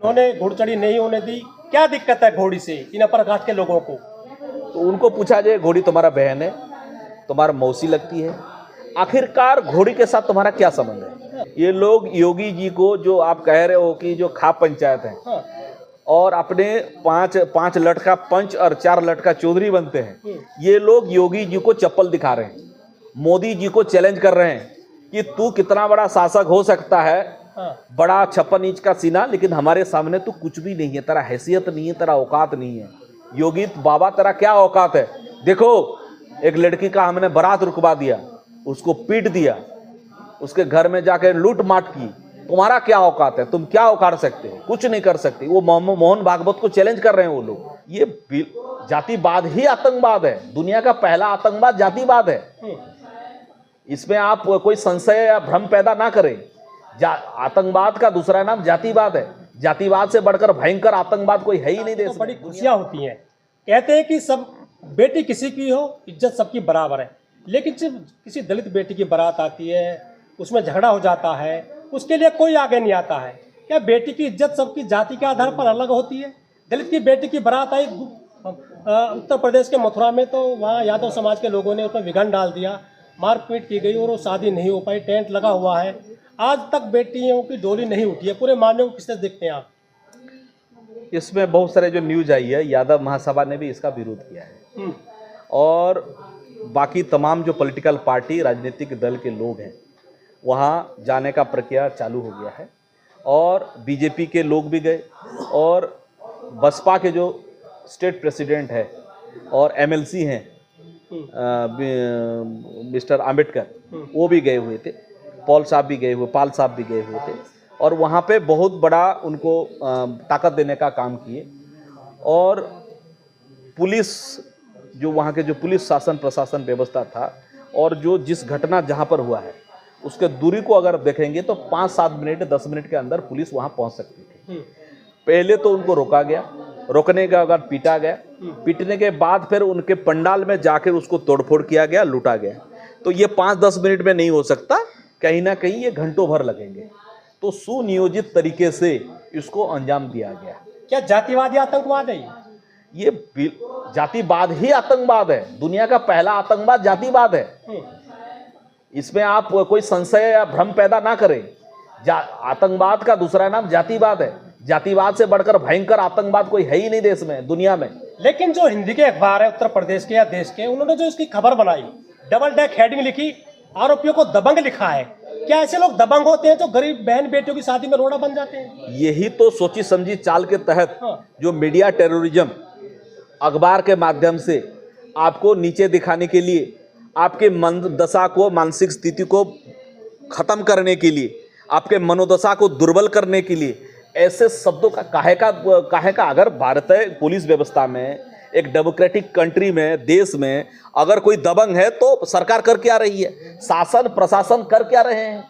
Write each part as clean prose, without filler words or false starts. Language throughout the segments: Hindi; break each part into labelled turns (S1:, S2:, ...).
S1: उन्होंने घोड़चढ़ी नहीं होने दी। क्या दिक्कत है घोड़ी से इन अपर कास्ट के लोगों को?
S2: तो उनको पूछा जाए, घोड़ी तुम्हारा बहन है, तुम्हारा मौसी लगती है, आखिरकार घोड़ी के साथ तुम्हारा क्या संबंध है? ये लोग योगी जी को, जो आप कह रहे हो कि जो खाप पंचायत है,
S1: हाँ।
S2: और अपने पांच लटका पंच और 4 लटका चौधरी बनते हैं, ये लोग योगी जी को चप्पल दिखा रहे हैं, मोदी जी को चैलेंज कर रहे हैं कि तू कितना बड़ा शासक हो सकता है, बड़ा 56 इंच का सीना, लेकिन हमारे सामने तू कुछ भी नहीं है, तेरा हैसियत नहीं है, तेरा औकात नहीं है। योगी बाबा तेरा क्या औकात है? देखो, एक लड़की का हमने बारात रुकवा दिया, उसको पीट दिया, उसके घर में जाकर लूट माट की, तुम्हारा क्या औकात है? तुम क्या उखाड़ सकते हो? कुछ नहीं कर सकते। वो मोहन भागवत को चैलेंज कर रहे हैं वो लोग। ये जातिवाद ही आतंकवाद है, दुनिया का पहला आतंकवाद जातिवाद है। इसमें आप कोई संशय या भ्रम पैदा ना करें। आतंकवाद का दूसरा नाम जातिवाद है। जातिवाद से बढ़कर भयंकर आतंकवाद कोई है ही नहीं। देश
S1: तो बड़ी खुशियां होती हैं, कहते हैं कि सब बेटी किसी की हो, इज्जत सबकी बराबर है, लेकिन जब किसी दलित बेटी की बारात आती है, उसमें झगड़ा हो जाता है, उसके लिए कोई आगे नहीं आता है। क्या बेटी की इज्जत सबकी जाति के आधार पर अलग होती है? दलित की बेटी की बारात आई उत्तर प्रदेश के मथुरा में, तो वहाँ यादव समाज के लोगों ने उसमें विघन डाल दिया, मारपीट की गई और वो शादी नहीं हो पाई, टेंट लगा हुआ है, आज तक बेटियों की डोली नहीं उठी है। पूरे मामले को किस तरह देखते हैं आप?
S2: इसमें बहुत सारे जो न्यूज आई है, यादव महासभा ने भी इसका विरोध किया है, और बाकी तमाम जो पॉलिटिकल पार्टी, राजनीतिक दल के लोग हैं, वहाँ जाने का प्रक्रिया चालू हो गया है, और बीजेपी के लोग भी गए, और बसपा के जो स्टेट प्रेसिडेंट है और एमएलसी हैं मिस्टर अंबेडकर, वो भी गए हुए थे, पाल साहब भी गए हुए थे, और वहाँ पे बहुत बड़ा उनको ताकत देने का काम किए। और पुलिस, जो वहाँ के जो पुलिस शासन प्रशासन व्यवस्था था, और जो जिस घटना जहाँ पर हुआ है उसके दूरी को अगर देखेंगे तो 5-7 मिनट 10 मिनट के अंदर पुलिस वहाँ पहुँच सकती थी। पहले तो उनको रोका गया, रोकने के बाद पीटा गया, पीटने के बाद फिर उनके पंडाल में जाकर उसको तोड़फोड़ किया गया, लूटा गया। तो ये 5-10 मिनट में नहीं हो सकता, कहीं ना कहीं ये घंटों भर लगेंगे। तो सुनियोजित तरीके से इसको अंजाम दिया गया।
S1: क्या जातिवादी आतंकवाद है
S2: ये? जातिवाद ही आतंकवाद है, दुनिया का पहला आतंकवाद जातिवाद है। इसमें आप कोई संशय या भ्रम पैदा ना करें। आतंकवाद का दूसरा नाम जातिवाद है। जातिवाद से बढ़कर भयंकर आतंकवाद कोई है ही नहीं देश में, दुनिया में।
S1: लेकिन जो हिंदी के अखबार है उत्तर प्रदेश के या देश के, उन्होंने जो इसकी खबर बनाई, डबल डेक हेडिंग लिखी, आरोपियों को दबंग लिखा है। क्या ऐसे लोग दबंग होते हैं जो गरीब बहन बेटियों की शादी में रोड़ा बन जाते हैं?
S2: यही तो सोची समझी चाल के तहत जो मीडिया टेररिज्म, अखबार के माध्यम से आपको नीचे दिखाने के लिए, आपके मन दशा को, मानसिक स्थिति को खत्म करने के लिए, आपके मनोदशा को दुर्बल करने के लिए ऐसे शब्दों का काहे का अगर भारतीय पुलिस व्यवस्था में, एक डेमोक्रेटिक कंट्री में, देश में अगर कोई दबंग है तो सरकार कर क्या रही है? शासन प्रशासन कर क्या रहे हैं?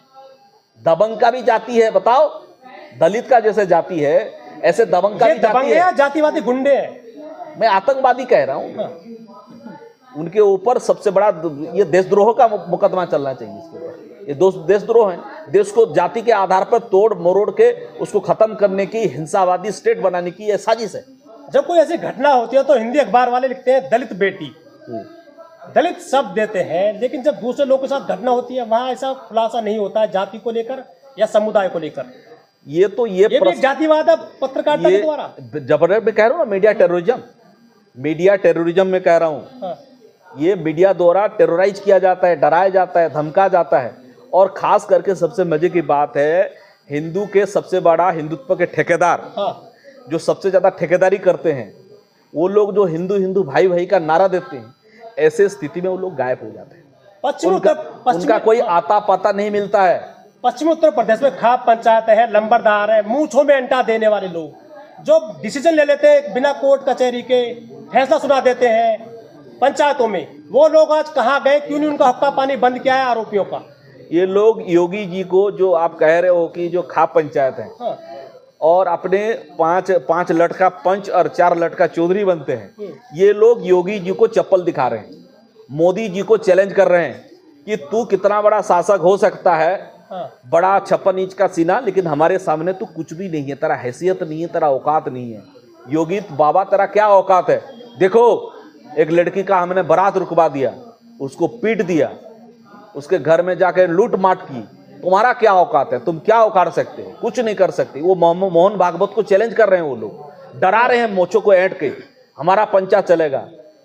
S2: दबंग का भी जाति है, बताओ। दलित का जैसे जाति है, ऐसे दबंग का भी जाति है।
S1: या जातिवादी गुंडे हैं?
S2: मैं आतंकवादी कह रहा हूँ। उनके ऊपर सबसे बड़ा ये देशद्रोह का मुकदमा चलना चाहिए। इसके ऊपर ये देशद्रोह है। देश को जाति के आधार पर तोड़ मरोड़ के उसको खत्म करने की, हिंसावादी स्टेट बनाने की यह साजिश है।
S1: जब कोई ऐसी घटना होती है तो हिंदी अखबार वाले लिखते हैं दलित बेटी, दलित शब्द देते हैं, लेकिन जब दूसरे लोगों के साथ घटना होती है वहां ऐसा खुलासा नहीं होता है जाति को लेकर या समुदाय को लेकर।
S2: ये भी
S1: जातिवाद है पत्रकारिता के द्वारा।
S2: जबरदस्त मैं कह रहा हूँ ना, मीडिया टेररिज्म में कह रहा हूँ। ये मीडिया द्वारा टेरराइज किया जाता है, डराया जाता है, धमका जाता है। और खास करके सबसे मजे की बात है, हिंदू के सबसे बड़ा हिंदुत्व के ठेकेदार, जो सबसे ज्यादा ठेकेदारी करते हैं, वो लोग जो हिंदू हिंदू भाई भाई का नारा देते हैं, ऐसे स्थिति में वो लोग गायब हो जाते हैं। उनका कोई आता पता नहीं मिलता है।
S1: पश्चिमी उत्तर प्रदेश में खाप पंचायत है, लंबरदार है, मूंछों में अंटा देने वाले लोग जो डिसीजन ले लेते हैं बिना कोर्ट कचहरी के, फैसला सुना देते हैं पंचायतों में, वो लोग आज कहाँ गए? क्यों नहीं उनका हक्का पानी बंद किया है आरोपियों का?
S2: ये लोग योगी जी को, जो आप कह रहे हो कि जो खाप पंचायत है, और अपने पांच लटका पंच और 4 लटका चौधरी बनते हैं, ये लोग योगी जी को चप्पल दिखा रहे हैं, मोदी जी को चैलेंज कर रहे हैं कि तू कितना बड़ा शासक हो सकता है,
S1: हाँ।
S2: बड़ा 56 इंच का सीना, लेकिन हमारे सामने तो कुछ भी नहीं है, तेरा हैसियत नहीं है, तेरा औकात नहीं है। योगी बाबा तेरा क्या औकात है? देखो, एक लड़की का हमने बारात रुकवा दिया, उसको पीट दिया, उसके घर में जाकर लूट माट की। तुम्हारा क्या औकात है? तुम क्या उखाड़ सकते हो? कुछ नहीं कर सकते। वो मोहन भागवत को चैलेंज कर रहे हैं, वो लोग डरा रहे हैं मोचों को ऐंठ के, हमारा पंचा चलेगा,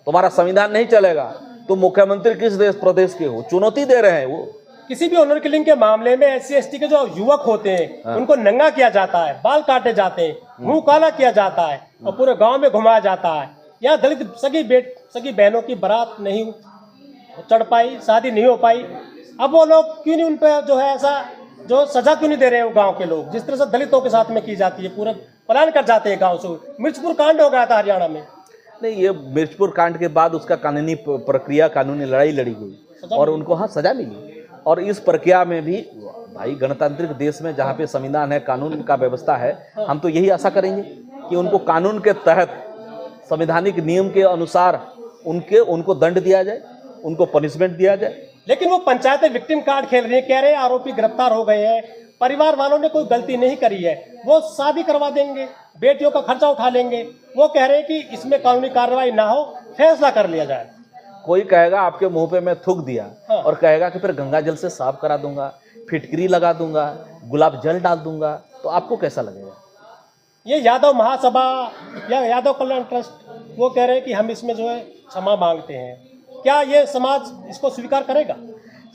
S2: तुम्हारा संविधान नहीं चलेगा। तुम मुख्यमंत्री किस देश प्रदेश के हो? चुनौती दे रहे हैं वो।
S1: किसी भी ऑनर किलिंग के मामले में SC/ST के जो युवक होते हैं उनको नंगा किया जाता है, बाल काटे जाते हैं, मुंह काला किया जाता है और पूरे गांव में घुमाया जाता है। यहाँ दलित सगी बहनों की बारात नहीं चढ़ पाई, शादी नहीं हो पाई। अब वो लोग क्यों नहीं, उन पर जो है ऐसा जो सजा क्यों नहीं दे रहे हैं वो गांव के लोग? जिस तरह से दलितों के साथ में की जाती है, पूरे पलायन कर जाते हैं गांव से। मिर्चपुर कांड हो गया था हरियाणा में।
S2: नहीं, ये मिर्चपुर कांड के बाद उसका कानूनी प्रक्रिया, कानूनी लड़ाई लड़ी गई और उनको हाँ सजा मिली। और इस प्रक्रिया में भी भाई, गणतांत्रिक देश में जहाँ पे संविधान है, कानून का व्यवस्था है, हम तो यही आशा करेंगे कि उनको कानून के तहत, संवैधानिक नियम के अनुसार उनको दंड दिया जाए, उनको पनिशमेंट दिया जाए।
S1: लेकिन वो पंचायतें विक्टिम कार्ड खेल रही है, कह रहे हैं आरोपी गिरफ्तार हो गए हैं, परिवार वालों ने कोई गलती नहीं करी है, वो शादी करवा देंगे, बेटियों का खर्चा उठा लेंगे। वो कह रहे हैं कि इसमें कानूनी कार्रवाई ना हो, फैसला कर लिया जाए।
S2: कोई कहेगा आपके मुंह पे मैं थूक दिया
S1: हाँ।
S2: और कहेगा कि फिर गंगा जल से साफ करा दूंगा, फिटकरी लगा दूंगा, गुलाब जल डाल दूंगा, तो आपको कैसा लगेगा?
S1: ये यादव महासभा या यादव कल्याण ट्रस्ट वो कह रहे हैं कि हम इसमें जो है क्षमा मांगते हैं। क्या ये समाज इसको स्वीकार करेगा?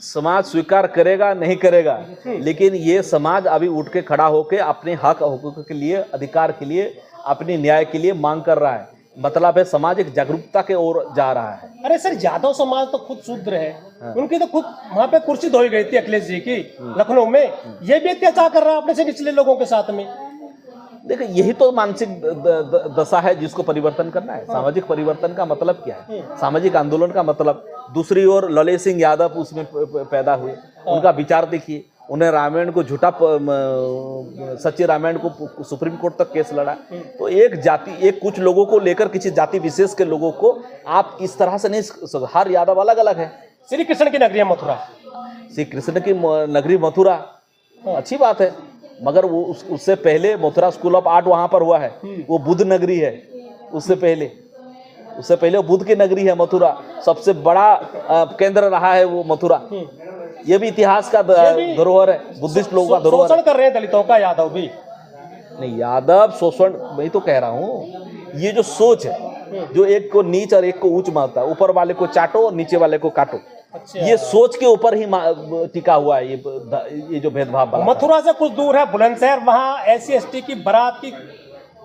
S2: समाज स्वीकार करेगा नहीं करेगा, लेकिन ये समाज अभी उठ के खड़ा होकर अपने हक हकूक के लिए, अधिकार के लिए, अपनी न्याय के लिए मांग कर रहा है। मतलब है समाज एक जागरूकता के ओर जा रहा है।
S1: अरे सर, यादव समाज तो खुद शूद्र है। हाँ। उनकी तो खुद वहां पे कुर्सी धोई गई थी अखिलेश जी की लखनऊ में। ये भी अत्याचार कर रहा है अपने से निचले लोगों के साथ में।
S2: देखिए, यही तो मानसिक दशा है जिसको परिवर्तन करना है। सामाजिक परिवर्तन का मतलब क्या है? सामाजिक आंदोलन का मतलब। दूसरी ओर ललित सिंह यादव उसमें पैदा हुए, उनका विचार देखिए। उन्हें रामायण को झूठा, सच्चे रामायण को सुप्रीम कोर्ट तक केस लड़ा। तो एक कुछ लोगों को लेकर, किसी जाति विशेष के लोगों को आप इस तरह से नहीं, हर यादव अलग अलग है।
S1: श्री कृष्ण की नगरी मथुरा,
S2: श्री कृष्ण की नगरी मथुरा अच्छी बात है, मगर वो उससे पहले मथुरा स्कूल ऑफ आर्ट वहां पर हुआ है, वो बुद्ध नगरी है। उससे पहले वो बुद्ध की नगरी है मथुरा, सबसे बड़ा केंद्र रहा है वो मथुरा। ये भी इतिहास का धरोहर है, बुद्धिस्ट लोगों का धरोहर।
S1: शोषण कर रहे हैं दलितों का यादव भी।
S2: नहीं, यादव शोषण मैं तो कह रहा हूँ, ये जो सोच है, जो एक को नीच और एक को ऊंच मानता है, ऊपर वाले को चाटो और नीचे वाले को काटो। अच्छा। ये सोच के ऊपर ही टिका हुआ है ये जो भेदभाव।
S1: मथुरा से कुछ दूर है बुलंदशहर, वहाँ SC/ST की बारात की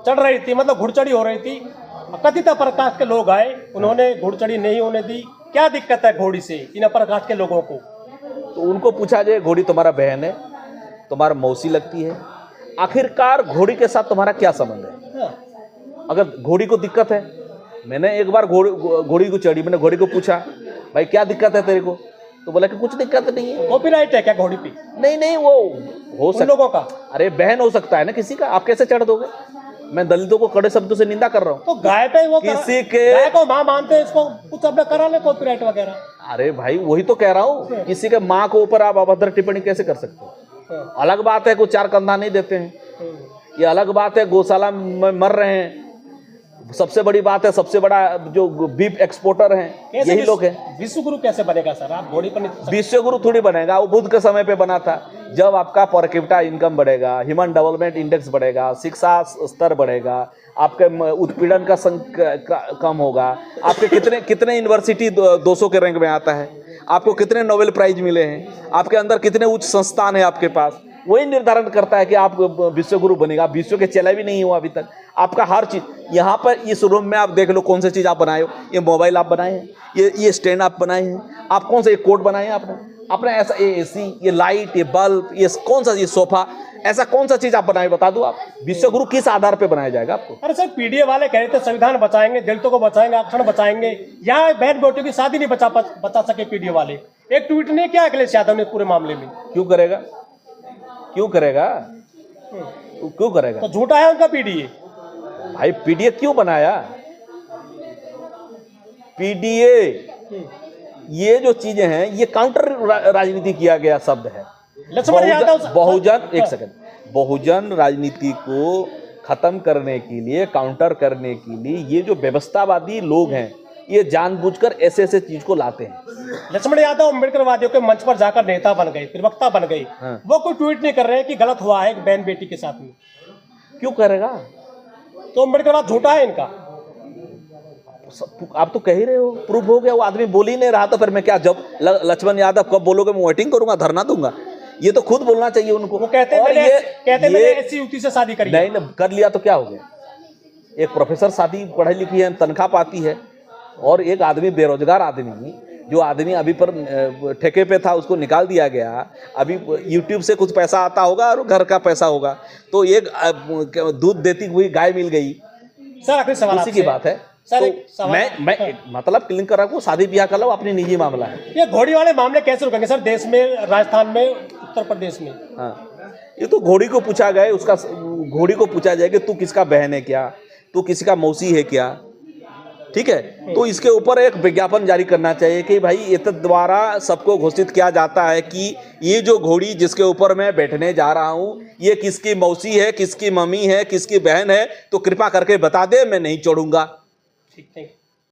S1: चढ़ रही थी, मतलब घुड़चढ़ी हो रही थी। कथित प्रकाश के लोग आए, उन्होंने घुड़चढ़ी नहीं होने दी। क्या दिक्कत है घोड़ी से इन प्रकाश के लोगों को?
S2: तो उनको पूछा जाए, घोड़ी तुम्हारा बहन है, तुम्हारा मौसी लगती है, आखिरकार घोड़ी के साथ तुम्हारा क्या संबंध है? हाँ। अगर घोड़ी को दिक्कत है, मैंने एक बार घोड़ी को चढ़ी, मैंने घोड़ी को पूछा, भाई क्या दिक्कत है तेरे को? तो बोला कि कुछ दिक्कत नहीं है।
S1: कॉपीराइट है क्या घोड़ी पे?
S2: नहीं, वो हो सकता
S1: लोगों का।
S2: अरे बहन हो सकता है ना किसी का, आप कैसे चढ़ दोगे? मैं दलितों को कड़े शब्दों से निंदा कर रहा हूँ।
S1: तो गाय पे वो
S2: किसी के
S1: गाय को माँ मानते हैं, इसको कुछ अपना करा ले कॉपीराइट वगैरह।
S2: अरे भाई, वही तो कह रहा हूँ, किसी के माँ को ऊपर आप अभद्र टिप्पणी कैसे कर सकते हो? अलग बात है कोई 4 कंधा नहीं देते हैं, ये अलग बात है गौशाला में मर रहे हैं। सबसे बड़ी बात है, सबसे बड़ा जो बीफ एक्सपोर्टर हैं यही लोग हैं।
S1: विश्व गुरु कैसे बनेगा सर? आप घोड़ी पर नहीं।
S2: विश्व गुरु थोड़ी बनेगा, वो बुद्ध के समय पे बना था। जब आपका पर कैपिटा इनकम बढ़ेगा, ह्यूमन डेवलपमेंट इंडेक्स बढ़ेगा, शिक्षा स्तर बढ़ेगा, आपके उत्पीड़न का कम होगा, आपके कितने यूनिवर्सिटी 200 के रैंक में आता है, आपको कितने नोबेल प्राइज मिले हैं, आपके अंदर कितने उच्च संस्थान है आपके पास, वही निर्धारण करता है कि आप विश्व गुरु बनेगा। विश्व के चला भी नहीं हुआ अभी तक। आपका हर चीज यहाँ पर इस रूम में आप देख लो, कौन सी चीज आप बनाए हो। ये मोबाइल आप बनाए हैं, ये स्टैंड आप बनाए हैं, आप कौन सा ये कोट बनाए हैं आपने ऐसा, ये AC, ये लाइट, ये बल्ब, ये कौन सा, ये सोफा, ऐसा कौन सा चीज आप बनाए बता दो आप। विश्व गुरु किस आधार पे बनाया जाएगा आपको?
S1: अरे सर, PDA वाले कह रहे थे संविधान बचाएंगे, दलितों को बचाएंगे, आरक्षण बचाएंगे। यहाँ बहन बेटियों की शादी नहीं बचा सके PDA वाले। एक ट्वीट नहीं किया अखिलेश यादव ने पूरे मामले में।
S2: क्यों करेगा?
S1: तो झूठा है उनका PDA।
S2: भाई PDA क्यों बनाया? PDA ये जो चीजें हैं, ये काउंटर राजनीति किया गया शब्द है।
S1: लक्ष्मण यादव
S2: बहुजन एक सेकंड, बहुजन राजनीति को खत्म करने के लिए, काउंटर करने के लिए ये जो व्यवस्थावादी लोग हैं ये जानबूझकर ऐसे ऐसे चीज को लाते हैं।
S1: लक्ष्मण यादव अम्बेडकरवादियों के मंच पर जाकर नेता बन गए, प्रवक्ता बन गए।
S2: हाँ।
S1: वो कोई ट्वीट नहीं कर रहे हैं कि गलत हुआ है बहन बेटी के साथ में।
S2: क्यों करेगा?
S1: तो अम्बेडकरवाद झूठा है इनका।
S2: आप तो कह ही रहे हो, प्रूफ हो गया, वो आदमी बोल ही नहीं रहा, तो फिर मैं क्या, जब लक्ष्मण यादव कब बोलोगे मैं वेटिंग करूंगा, धरना दूंगा? ये तो खुद बोलना चाहिए उनको।
S1: वो कहते हैं मैंने ऐसी युवती से शादी करी।
S2: नहीं कर लिया तो क्या हो गया? एक प्रोफेसर शादी पढ़ी लिखी है, तनख्वाह पाती है, और एक आदमी बेरोजगार आदमी, जो आदमी अभी पर ठेके पे था उसको निकाल दिया गया, अभी यूट्यूब से कुछ पैसा आता होगा और घर का पैसा होगा, तो एक दूध देती हुई गाय मिल गई।
S1: सर आखिरी सवाल
S2: उसी की बात है।
S1: सर,
S2: तो
S1: एक सवाल
S2: मैं मतलब क्लिंक कर रहा हूँ, शादी ब्याह कर लो, अपनी निजी मामला है।
S1: ये घोड़ी वाले मामले कैसे रुकेंगे सर देश में, राजस्थान में, उत्तर प्रदेश में?
S2: हाँ, ये तो घोड़ी को पूछा गया, उसका घोड़ी को पूछा जाए कि तू किसका बहन है क्या, तू किसी का मौसी है क्या, ठीक है? तो इसके ऊपर एक विज्ञापन जारी करना चाहिए कि भाई इस द्वारा सबको घोषित किया जाता है कि ये जो घोड़ी जिसके ऊपर मैं बैठने जा रहा हूँ ये किसकी मौसी है, किसकी मम्मी है, किसकी बहन है, तो कृपा करके बता दे, मैं नहीं छोड़ूंगा।
S1: ठीक है।